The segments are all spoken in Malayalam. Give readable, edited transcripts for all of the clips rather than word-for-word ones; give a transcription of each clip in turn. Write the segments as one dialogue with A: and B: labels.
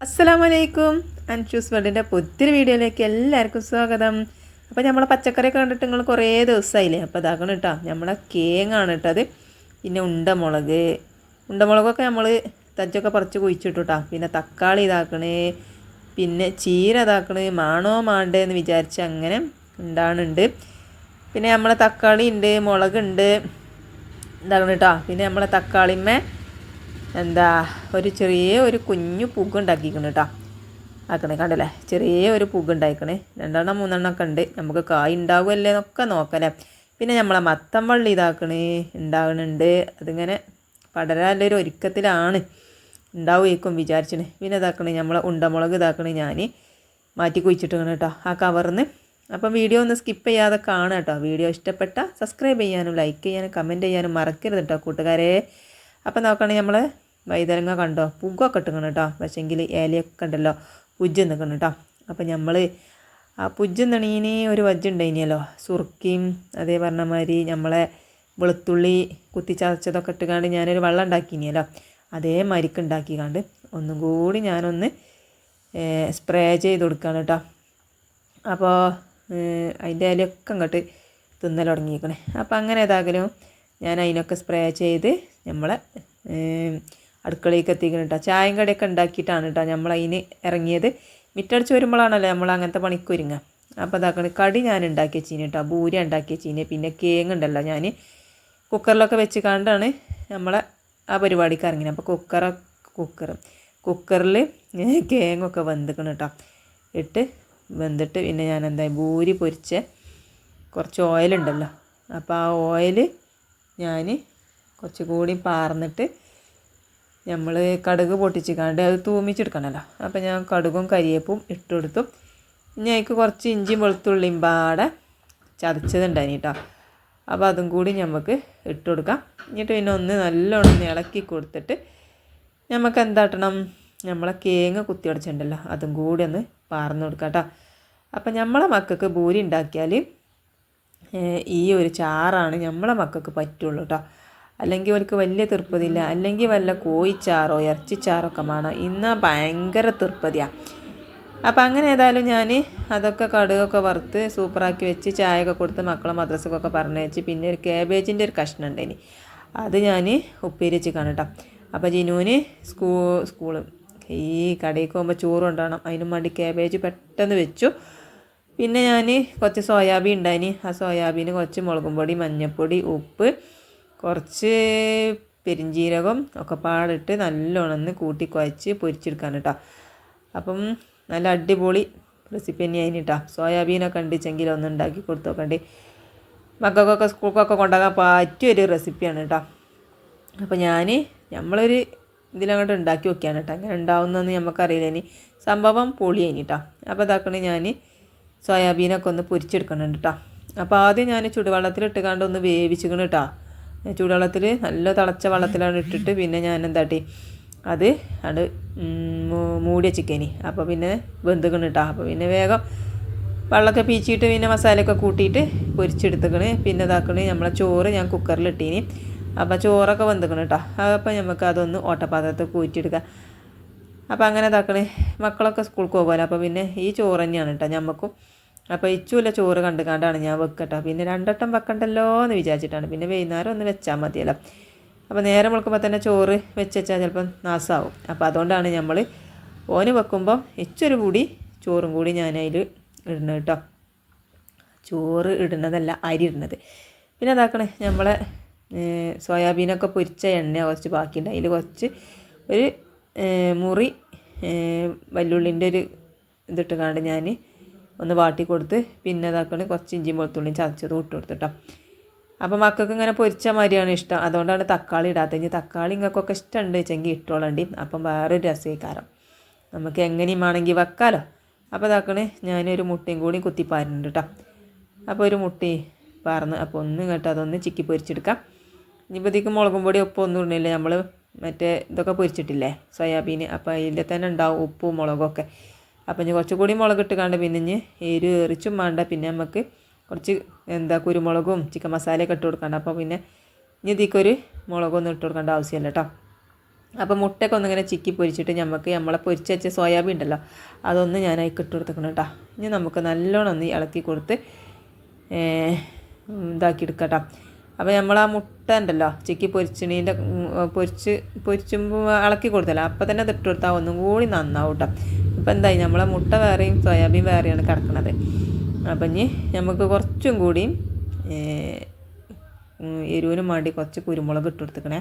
A: അസ്സലാമലൈക്കും. അൻഷൂസ് വേൾഡിൻ്റെ പുതിയൊരു വീഡിയോയിലേക്ക് എല്ലാവർക്കും സ്വാഗതം. അപ്പോൾ നമ്മളെ പച്ചക്കറിയൊക്കെ കണ്ടിട്ട് നിങ്ങൾ കുറേ ദിവസമായില്ലേ. അപ്പോൾ ഇതാക്കണം കേട്ടോ, നമ്മളെ കേങ്ങാണ് കേട്ടത്. പിന്നെ ഉണ്ടമുളകൊക്കെ നമ്മൾ തജ്ജൊക്കെ പറിച്ച് കുഴിച്ചിട്ടു കേട്ടോ. പിന്നെ തക്കാളി ഇതാക്കണേ, പിന്നെ ചീര ഇതാക്കണേ, മാണോ മാണ്ടേ എന്ന് വിചാരിച്ച് അങ്ങനെ ഉണ്ടാകുന്നുണ്ട്. പിന്നെ നമ്മളെ തക്കാളി ഉണ്ട്, മുളകുണ്ട് ഇതാക്കണം കേട്ടോ. പിന്നെ നമ്മളെ തക്കാളിമ്മേ ഒരു കുഞ്ഞു പുക ഉണ്ടാക്കിക്കണം കേട്ടോ. ആക്കണേ കണ്ടല്ലേ, ഒരു പുക ഉണ്ടായിക്കണേ. 2-3 ഒക്കെ ഉണ്ട്. നമുക്ക് കായ് ഉണ്ടാവുമല്ലേ എന്നൊക്കെ നോക്കല്ലേ. പിന്നെ നമ്മളെ മത്തൻ വള്ളി ഉണ്ടാകുന്നുണ്ട്. അതിങ്ങനെ പടരാനൊരു ഒരുക്കത്തിലാണ്, ഉണ്ടാവുമായിരിക്കും വിചാരിച്ചിന്. പിന്നെ നമ്മളെ ഉണ്ടമുളക് ഞാൻ മാറ്റി കുഴിച്ചിട്ടിങ്ങനെ കേട്ടോ ആ കവറിന്ന്. അപ്പം വീഡിയോ ഒന്ന് സ്കിപ്പ് ചെയ്യാതെ കാണാം കേട്ടോ. വീഡിയോ ഇഷ്ടപ്പെട്ട സബ്സ്ക്രൈബ് ചെയ്യാനും ലൈക്ക് ചെയ്യാനും കമൻറ്റ് ചെയ്യാനും മറക്കരുത് കേട്ടോ കൂട്ടുകാരെ. അപ്പം നോക്കണേ നമ്മൾ വൈതനങ്ങ കണ്ടോ, പുകൊക്കെ ഇട്ടിക്കണം കേട്ടോ. പക്ഷേങ്കിൽ ഇലയൊക്കെ ഉണ്ടല്ലോ പുജ്ജ് നിൽക്കണം കേട്ടോ. അപ്പം നമ്മൾ ആ പുജ്ജ് നിണീന് ഒരു വജ്ജുണ്ടായിനല്ലോ, സുർക്കിയും അതേ പറഞ്ഞ മാതിരി നമ്മളെ വെളുത്തുള്ളി കുത്തിച്ചതച്ചതൊക്കെ ഇട്ടുകാണ്ട് ഞാനൊരു വെള്ളം ഉണ്ടാക്കിനല്ലോ, അതേ മരിക്ക് ഉണ്ടാക്കിക്കാണ്ട് ഒന്നും കൂടി ഞാനൊന്ന് സ്പ്രേ ചെയ്ത് കൊടുക്കുകയാണ് കേട്ടോ. അപ്പോൾ അതിൻ്റെ ഇലയൊക്കെ അങ്ങോട്ട് തിന്നൽ തുടങ്ങിയിരിക്കണേ. അപ്പോൾ അങ്ങനെ ഏതായാലും ഞാൻ അതിനൊക്കെ സ്പ്രേ ചെയ്ത് നമ്മളെ അടുക്കളയിലേക്ക് എത്തിക്കണം കേട്ടോ. ചായയും കടിയൊക്കെ ഉണ്ടാക്കിയിട്ടാണ് കേട്ടോ നമ്മളതിന് ഇറങ്ങിയത്. മിറ്റടിച്ച് വരുമ്പോഴാണല്ലോ നമ്മൾ അങ്ങനത്തെ പണിക്ക് ഒരുങ്ങുക. അപ്പോൾ അതാക്കണ കടി ഞാൻ ഉണ്ടാക്കി വെച്ചീന് കേട്ടോ, ബൂരി ഉണ്ടാക്കി വെച്ചീന്. പിന്നെ കേങ്ങുണ്ടല്ലോ ഞാൻ കുക്കറിലൊക്കെ വെച്ച് കണ്ടാണ് നമ്മളെ ആ പരിപാടിക്ക് ഇറങ്ങിയത്. അപ്പോൾ കുക്കറിൽ കേങ്ങൊക്കെ വെന്തിക്കണം കേട്ടോ. വെന്തിട്ട് പിന്നെ ഞാൻ ബൂരി പൊരിച്ച കുറച്ച് ഓയിലുണ്ടല്ലോ, അപ്പോൾ ആ ഓയിൽ ഞാൻ കുറച്ചുകൂടി പാർന്നിട്ട് നമ്മൾ കടുക് പൊട്ടിച്ചിക്കാണ്ട് അത് തൂമിച്ചെടുക്കണമല്ലോ. അപ്പോൾ ഞാൻ കടുകും കരിയേപ്പും ഇട്ട് കൊടുത്തു. ഇനി അതിക്ക് കുറച്ച് ഇഞ്ചിയും വെളുത്തുള്ളിയും പാടെ ചതച്ചതുണ്ടായിന് കേട്ടോ. അപ്പോൾ അതും കൂടി നമുക്ക് ഇട്ട് കൊടുക്കാം. എന്നിട്ട് പിന്നെ ഒന്ന് നല്ലോണം ഇളക്കി കൊടുത്തിട്ട് നമുക്ക് എന്താട്ടണം, നമ്മളെ കേങ്ങ് കുത്തി ഉടച്ചിട്ടുണ്ടല്ലോ അതും കൂടി ഒന്ന് പാർന്ന് കൊടുക്കാം കേട്ടോ. അപ്പം നമ്മളെ മക്കൾക്ക് ഭൂരി ഉണ്ടാക്കിയാൽ ഈ ഒരു ചാറാണ് നമ്മളെ മക്കൾക്ക് പറ്റുള്ളൂ കേട്ടോ. അല്ലെങ്കിൽ അവർക്ക് വലിയ തൃപ്പതിയില്ല. അല്ലെങ്കിൽ വല്ല കോഴിച്ചാറോ ഇറച്ചിച്ചാറൊക്കെ വേണം. ഇന്നാ ഭയങ്കര തൃപ്പതിയാണ്. അപ്പം അങ്ങനെ ഏതായാലും ഞാൻ അതൊക്കെ കടുകൊക്കെ വറുത്ത് സൂപ്പറാക്കി വെച്ച് ചായയൊക്കെ കൊടുത്ത് മക്കളെ മദ്രസക്കൊക്കെ പറഞ്ഞയച്ച് പിന്നെ ഒരു കാബേജിൻ്റെ ഒരു കഷ്ണം ഉണ്ടായിന്, അത് ഞാൻ ഉപ്പേരി വെച്ച് കാണട്ടോ. അപ്പോൾ ജിനുവിന് സ്കൂള് ഈ കടയിൽ പോകുമ്പോൾ ചോറ് കൊണ്ടുപോകണം, അതിനും വേണ്ടി കാബേജ് പെട്ടെന്ന് വെച്ചു. പിന്നെ ഞാൻ കുറച്ച് സോയാബീൻ ഉണ്ടായിന്, ആ സോയാബീന് കുറച്ച് മുളകും പൊടി, മഞ്ഞൾപ്പൊടി, ഉപ്പ്, കുറച്ച് പെരിഞ്ജീരകം ഒക്കെ പാടിട്ട് നല്ലോണം കൂട്ടി കുഴച്ച് പൊരിച്ചെടുക്കാൻ കേട്ടോ. അപ്പം നല്ല അടിപൊളി റെസിപ്പി തന്നെയായിന് കേട്ടോ. സോയാബീനൊക്കെ ഉണ്ടിച്ചെങ്കിൽ ഒന്ന് ഉണ്ടാക്കി കൊടുത്തു നോക്കണ്ടി. മക്കൾക്കൊക്കെ സ്കൂൾക്കൊക്കെ കൊണ്ടുപോകാൻ പറ്റിയൊരു റെസിപ്പിയാണ് കേട്ടോ. അപ്പോൾ നമ്മളൊരു ഇതിലങ്ങോട്ട് ഉണ്ടാക്കി നോക്കിയാണ് കേട്ടോ. അങ്ങനെ ഉണ്ടാവുന്നതെന്ന് നമുക്കറിയില്ല. ഇനി സംഭവം പൊളിയായിന് കേട്ടോ. അപ്പോൾ ഇതാക്കണേ ഞാൻ സോയാബീനൊക്കെ ഒന്ന് പൊരിച്ചെടുക്കണുണ്ട് കേട്ടോ. അപ്പോൾ ആദ്യം ഞാൻ ചുടുവെള്ളത്തിലിട്ട് ഒന്ന് വേവിച്ചിക്കണം കേട്ടോ. ചൂടുവെള്ളത്തിൽ നല്ല തിളച്ച വെള്ളത്തിലാണ് ഇട്ടിട്ട് പിന്നെ ഞാൻ അത് മൂടി വെച്ചിക്കേനി. അപ്പോൾ പിന്നെ വെന്തുക്കണം കേട്ടോ. അപ്പോൾ പിന്നെ വേഗം വെള്ളമൊക്കെ പീച്ചിട്ട് പിന്നെ മസാലയൊക്കെ കൂട്ടിയിട്ട് പൊരിച്ചെടുത്തുക്കണ്. പിന്നെ ഇതാക്കണേ നമ്മളെ ചോറ് ഞാൻ കുക്കറിലിട്ടീനി. അപ്പോൾ ചോറൊക്കെ വെന്തുക്കണം കേട്ടോ. അപ്പോൾ നമുക്ക് അതൊന്ന് ഓട്ടപ്പാത്രത്തിൽ കൂറ്റിയെടുക്കാം. അപ്പോൾ അങ്ങനെ ഇതാക്കണേ മക്കളൊക്കെ സ്കൂൾക്ക് പോകുമല്ലോ. അപ്പോൾ പിന്നെ ഈ ചോറ് തന്നെയാണ് കേട്ടോ നമുക്കും. അപ്പോൾ ഇച്ചുമില്ല ചോറ് കണ്ടാണ് ഞാൻ വെക്കട്ടോ. പിന്നെ 2 വട്ടം വെക്കണ്ടല്ലോ എന്ന് വിചാരിച്ചിട്ടാണ്. പിന്നെ വൈകുന്നേരം ഒന്ന് വെച്ചാൽ മതിയല്ലോ. അപ്പോൾ നേരം വെക്കുമ്പോൾ തന്നെ ചോറ് വെച്ചാൽ ചിലപ്പം നാശമാവും. അപ്പോൾ അതുകൊണ്ടാണ് നമ്മൾ ഓന് വെക്കുമ്പോൾ ഇച്ചൊരു കൂടി ചോറും കൂടി ഞാൻ അതിൽ ഇടുന്നത് കേട്ടോ. ചോറ് ഇടുന്നതല്ല, അരി ഇടുന്നത്. പിന്നെ അതാക്കണേ നമ്മളെ സോയാബീനൊക്കെ പൊരിച്ച എണ്ണ കുറച്ച് ബാക്കിയുണ്ട്. അതിൽ കുറച്ച് ഒരു മുറി വല്ലുള്ളിൻ്റെ ഒരു ഇതിട്ട് ഞാൻ ഒന്ന് വാട്ടി കൊടുത്ത് പിന്നെ അതാക്കണേ കുറച്ച് ഇഞ്ചിയും വെളുത്തുള്ളിയും ചതച്ചതും ഇട്ട് കൊടുത്തിട്ടോ. അപ്പോൾ മക്കൾക്ക് ഇങ്ങനെ പൊരിച്ച മാതിരിയാണ് ഇഷ്ടം. അതുകൊണ്ടാണ് തക്കാളി ഇടാത്തത്. ഇനി തക്കാളി ഇങ്ങൾക്കൊക്കെ ഇഷ്ടമുണ്ട് വെച്ചെങ്കിൽ ഇട്ടോളണ്ടി. അപ്പം വേറൊരു രസീകാരം നമുക്ക് എങ്ങനെയും വേണമെങ്കിൽ വെക്കാമല്ലോ. അപ്പോൾ ഇതാക്കണേ ഞാനൊരു മുട്ടയും കൂടി കുത്തിപ്പാരുന്നുണ്ട് കേട്ടോ. അപ്പോൾ ഒരു മുട്ടി പാർന്ന് അപ്പോൾ കേട്ടോ അതൊന്ന് ചിക്കി പൊരിച്ചെടുക്കാം. ഇനിയിപ്പോഴത്തേക്ക് മുളകും പൊടി ഉപ്പും ഒന്നും ഇടണില്ല, നമ്മൾ മറ്റേ ഇതൊക്കെ പൊരിച്ചിട്ടില്ലേ സോയാബീന്. അപ്പോൾ അതിൽ തന്നെ ഉണ്ടാവും ഉപ്പും മുളകൊക്കെ. അപ്പം ഇനി കുറച്ചുകൂടി മുളകിട്ട് പിന്നെ ഇനി എരിച്ചും വേണ്ട. പിന്നെ നമുക്ക് കുറച്ച് കുരുമുളകും ചിക്കൻ മസാലയൊക്കെ ഇട്ട് കൊടുക്കണ്ട. അപ്പോൾ പിന്നെ ഇനി ഇതിക്കൊരു മുളകൊന്നും ഇട്ട് കൊടുക്കേണ്ട ആവശ്യമില്ല കേട്ടോ. അപ്പോൾ മുട്ടയൊക്കെ ഒന്നിങ്ങനെ ചിക്കി പൊരിച്ചിട്ട് നമുക്ക് നമ്മളെ പൊരിച്ച് വെച്ച സോയാബീൻ ഉണ്ടല്ലോ അതൊന്ന് ഞാൻ അതിൽ ഇട്ട് കൊടുത്തേക്കണം കേട്ടോ. ഇനി നമുക്ക് നല്ലോണം ഒന്ന് ഇളക്കി കൊടുത്ത് ഇതാക്കി എടുക്കാം കേട്ടോ. അപ്പോൾ നമ്മൾ ആ മുട്ട ഉണ്ടല്ലോ ചിക്കി പൊരിച്ചിണീൻ്റെ പൊരിച്ചുമ്പോൾ ഇളക്കി കൊടുത്തല്ലോ അപ്പോൾ തന്നെ ഇട്ട് കൊടുത്താൽ ഒന്നും കൂടി നന്നാവും കേട്ടോ. അപ്പോൾ എന്തായി നമ്മളെ മുട്ട വേറെയും സോയാബീൻ വേറെയാണ് കിടക്കുന്നത്. അപ്പം ഇനി നമുക്ക് കുറച്ചും കൂടിയും എരിവിനും വേണ്ടി കുറച്ച് കുരുമുളക് ഇട്ട് കൊടുത്തേക്കണേ.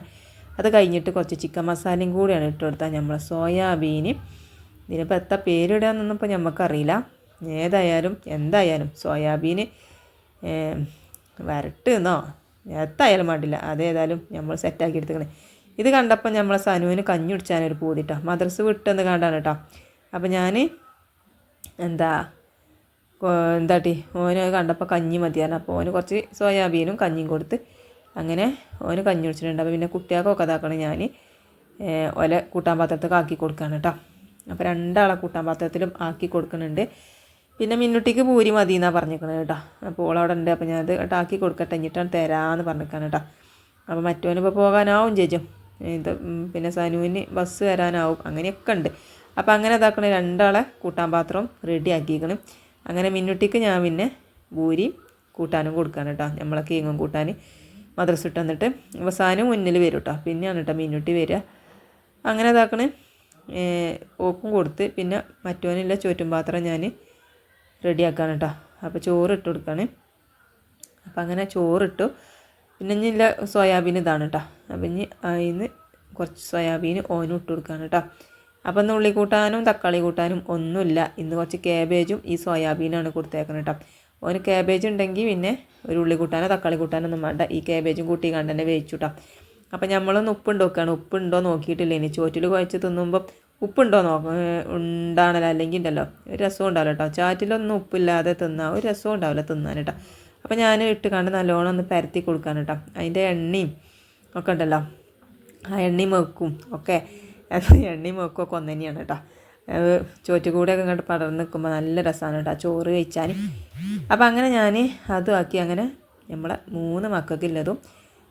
A: അത് കഴിഞ്ഞിട്ട് കുറച്ച് ചിക്കൻ മസാലയും കൂടിയാണ് ഇട്ട് കൊടുത്താൽ നമ്മളെ സോയാബീന് ഇതിനിപ്പോൾ എത്ര പേരിടാന്നൊന്നും ഇപ്പോൾ നമുക്കറിയില്ല. എന്തായാലും സോയാബീന് വരട്ടുന്നോ എത്തായാലും വേണ്ടില്ല, അതേതായാലും നമ്മൾ സെറ്റാക്കി എടുത്തേക്കണേ. ഇത് കണ്ടപ്പോൾ നമ്മളെ സനുവിന് കഞ്ഞി കുടിച്ചാനൊരു പൂതിട്ടോ, മദ്രസ വിട്ടെന്ന് കണ്ടാണ് കേട്ടോ. അപ്പോൾ ഞാൻ എന്താട്ടി ഓന് കണ്ടപ്പോൾ കഞ്ഞി മതിയാണ്. അപ്പോൾ ഓന് കുറച്ച് സോയാബീനും കഞ്ഞിയും കൊടുത്ത് അങ്ങനെ ഓന് കഞ്ഞി കുടിച്ചിട്ടുണ്ട്. അപ്പോൾ പിന്നെ കുട്ടികൾക്കൊക്കെ ഇതാക്കണം ഞാൻ ഓലെ കൂട്ടാൻ പാത്രത്തൊക്കെ ആക്കി കൊടുക്കുകയാണ് കേട്ടോ. അപ്പോൾ രണ്ടാളെ കൂട്ടാൻ പാത്രത്തിലും ആക്കി കൊടുക്കുന്നുണ്ട്. പിന്നെ മിന്നുട്ടിക്ക് പൂരി മതി എന്നാണ് പറഞ്ഞിരിക്കണത് കേട്ടോ. അപ്പോൾ ഓളവിടെ ഉണ്ട്. അപ്പോൾ ഞാനത് ആക്കി കൊടുക്കട്ടെ എന്നിട്ടാണ് തരാമെന്ന് പറഞ്ഞിരിക്കാണ് കേട്ടോ. അപ്പോൾ മറ്റവനിപ്പോൾ പോകാനാവും ചേച്ചും ഇത് പിന്നെ സനുവിന് ബസ് വരാനാവും, അങ്ങനെയൊക്കെ ഉണ്ട്. അപ്പോൾ അങ്ങനെ ഇതാക്കണ രണ്ടാളെ കൂട്ടാൻ പാത്രം റെഡി ആക്കിയിരിക്കണം. അങ്ങനെ മിന്നുട്ടിക്ക് ഞാൻ പിന്നെ പൂരി കൂട്ടാനും കൊടുക്കുകയാണ് കേട്ടോ. നമ്മളെ കേങ്ങും കൂട്ടാൻ മദ്രസ ഇട്ട് വന്നിട്ട് അവസാനം മുന്നിൽ വരും കേട്ടോ. പിന്നെയാണ് കേട്ടോ മിന്നുട്ടി വരിക. അങ്ങനെ ഇതാക്കണേ ഓക്കും കൊടുത്ത് പിന്നെ മറ്റവനില്ല ചോറ്റും പാത്രം ഞാൻ റെഡിയാക്കാണ് കേട്ടോ. അപ്പോൾ ചോറ് ഇട്ട് കൊടുക്കുകയാണ്. അപ്പം അങ്ങനെ ചോറിട്ടു. പിന്നെ ഇനിയില്ല സോയാബീൻ ഇതാണ് കേട്ടോ. അപ്പം ഇനി അതിന് കുറച്ച് സോയാബീൻ ഓനും ഇട്ട് കൊടുക്കുകയാണ് കേട്ടോ. അപ്പം ഇന്ന് ഉള്ളി കൂട്ടാനും തക്കാളി കൂട്ടാനും ഒന്നുമില്ല. ഇന്ന് കുറച്ച് കാബേജും ഈ സോയാബീനാണ് കൊടുത്തേക്കുന്നത് കേട്ടോ. ഓന് കാബേജ് ഉണ്ടെങ്കിൽ പിന്നെ ഒരു ഉള്ളി കൂട്ടാനോ തക്കാളി കൂട്ടാനോ ഒന്നും വേണ്ട, ഈ കാബേജും കൂട്ടി കണ്ട് തന്നെ വേവിച്ചു കേട്ടോ. അപ്പം നമ്മളൊന്ന് ഉപ്പുണ്ട് നോക്കുകയാണ്. ഉപ്പുണ്ടോ നോക്കിയിട്ടില്ല. ഇനി ചോറ്റിൽ കുഴച്ച് തിന്നുമ്പം ഉപ്പുണ്ടോ ഉണ്ടാണല്ലോ, അല്ലെങ്കിൽ ഉണ്ടല്ലോ ഒരു രസം ഉണ്ടാവില്ല കേട്ടോ. ചാറ്റിലൊന്നും ഉപ്പില്ലാതെ തിന്നാൽ ഒരു രസം ഉണ്ടാവില്ല തിന്നാൻ കേട്ടോ. അപ്പോൾ ഞാൻ ഇട്ട് കണ്ട് നല്ലോണം ഒന്ന് പരത്തി കൊടുക്കാൻ കേട്ടോ. അതിൻ്റെ എണ്ണയും ഒക്കെ ഉണ്ടല്ലോ, ആ എണ്ണയും വെക്കും ഒക്കെ എണ്ണയും വെക്കും ഒക്കെ ഒന്ന് തന്നെയാണ് കേട്ടോ. ചോറ്റുകൂടെയൊക്കെ ഇങ്ങോട്ട് പടർന്ന് നിൽക്കുമ്പോൾ നല്ല രസമാണ് കേട്ടോ ചോറ് കഴിച്ചാൽ. അപ്പോൾ അങ്ങനെ ഞാൻ അതും ആക്കി അങ്ങനെ നമ്മളെ 3 മക്കൾക്കുള്ളതും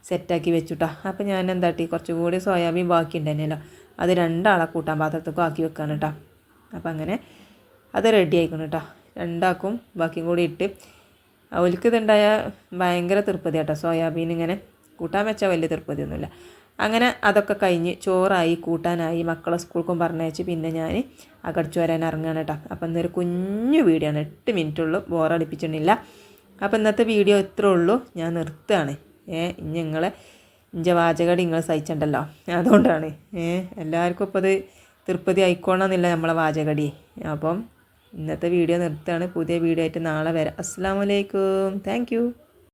A: സെറ്റാക്കി വെച്ചുട്ടോ. അപ്പോൾ ഞാൻ എന്താട്ടി കുറച്ചുകൂടി സോയാബീൻ ബാക്കി ഉണ്ടായിരുന്നല്ലോ, അത് രണ്ടാളെ കൂട്ടാൻ പാത്രത്തേക്കും ആക്കി വെക്കാണ് കേട്ടോ. അപ്പം അങ്ങനെ അത് റെഡി ആയിക്കണം കേട്ടോ. രണ്ടാക്കും ബാക്കിയും കൂടി ഇട്ട് അവർക്ക് ഇതുണ്ടായ ഭയങ്കര തൃപ്പതി കേട്ടോ. സോയാബീൻ ഇങ്ങനെ കൂട്ടാൻ വെച്ചാൽ വലിയ തൃപ്പതിയൊന്നുമില്ല. അങ്ങനെ അതൊക്കെ കഴിഞ്ഞ് ചോറായി കൂട്ടാനായി മക്കളെ സ്കൂൾക്കും പറഞ്ഞയച്ച് പിന്നെ ഞാൻ അകടിച്ചു വരാൻ ഇറങ്ങുകയാണ് കേട്ടോ. അപ്പം ഇന്നൊരു കുഞ്ഞു വീഡിയോ ആണ്, 8 മിനിറ്റുള്ളൂ, ബോറടിപ്പിച്ചിട്ടില്ല. അപ്പോൾ ഇന്നത്തെ വീഡിയോ ഇത്രേ ഉള്ളൂ, ഞാൻ നിർത്തുകയാണ്. നിങ്ങളെ ഇഞ്ച വാചകടി നിങ്ങൾ സഹിച്ചിട്ടുണ്ടല്ലോ, അതുകൊണ്ടാണ് എല്ലാവർക്കും ഇപ്പോൾ അത് തൃപ്തി ആയിക്കോണമെന്നില്ല നമ്മളെ വാചകടി. അപ്പം ഇന്നത്തെ വീഡിയോ നിർത്തുകയാണ്. പുതിയ വീഡിയോ ആയിട്ട് നാളെ വരാം. അസ്സലാമു അലൈക്കും. Thank you.